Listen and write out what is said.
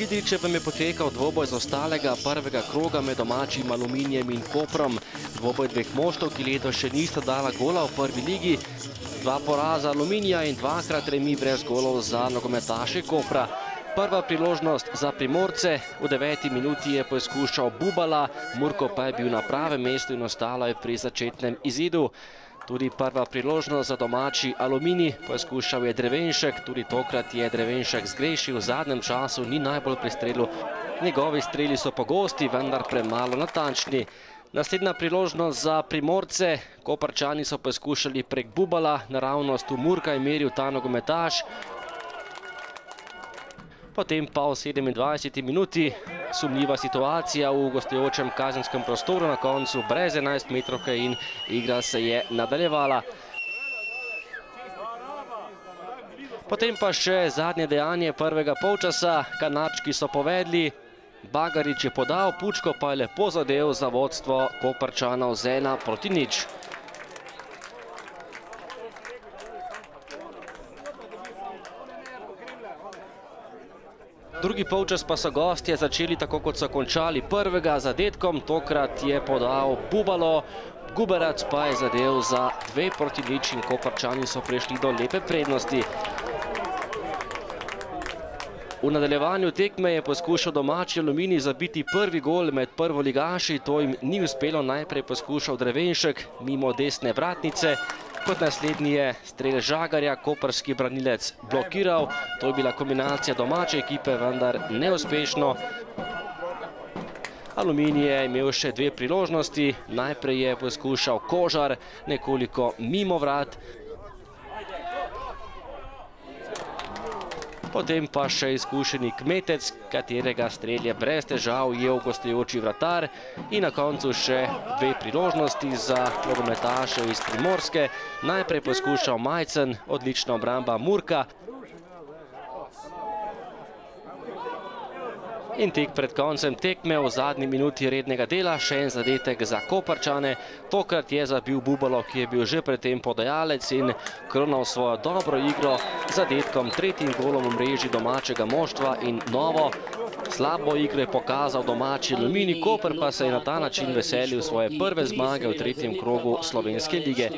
Kidričevem je potekal dvoboj z ostalega prvega kroga med domačim Aluminijem in Koprom. Dvoboj dveh moštev, ki letos še nista dala gola v prvi ligi. 2 poraza Aluminija in 2-krat remi brez golov za nogometaše Kopra. Prva priložnost za Primorce, v 9. minuti je poizkušal Bubala, Murko pa je bil na pravem mestu in ostalo je pri začetnem izidu. Tudi prva priložnost za domači Aluminij, poizkušal je Drevenšek, tudi tokrat je Drevenšek zgrešil, v zadnjem času ni najbolj pri strelu. Njegovi streli so pogosti, vendar premalo natančni. Naslednja priložnost za Primorce, Koprčani so poizkušali prek Bubala, naravnost v Murka je meril ta nogometaš. Potem pa v 27. minuti sumljiva situacija v gostujočem kazenskem prostoru, na koncu brez 11-metrovke in igra se je nadaljevala. Potem pa še zadnje dejanje prvega polčasa. Kanadčki so povedli, Bagarič je podal, Pučko pa je lepo zadev za vodstvo Koprčanov z 1:0. Drugi polčas pa so gostje začeli tako, kot so končali prvega zadetkom. Tokrat je podal Bubalo, Guberac pa je zadev za 2:0 in Koprčani so prišli do lepe prednosti. V nadaljevanju tekme je poskušal domači Aluminij zabiti prvi gol med prvoligaši. To jim ni uspelo, najprej poskušal Drevenšek mimo desne vratnice. Kot naslednji je strel Žagarja, koprski branilec blokiral. To je bila kombinacija domače ekipe, vendar neuspešno. Aluminij je imel še 2 priložnosti. Najprej je poskušal Kožar nekoliko mimo vrat. Potem pa še izkušeni Kmetec, katerega strel je brez težav ujel gostujoči vratar. In na koncu še 2 priložnosti za nogometaše iz Primorske. Najprej poskušal Majcen, odlična obramba Murka. In tek pred koncem tekme v zadnji minuti rednega dela še en zadetek za Koprčane. Tokrat je zabil Bubalo, ki je bil že predtem podajalec in kronal svojo dobro igro zadetkom, 3. golom v mreži domačega moštva in novo slabo igro je pokazal domači Aluminij. Koper pa se je na ta način veselil svoje prve zmage v 3. krogu slovenske lige.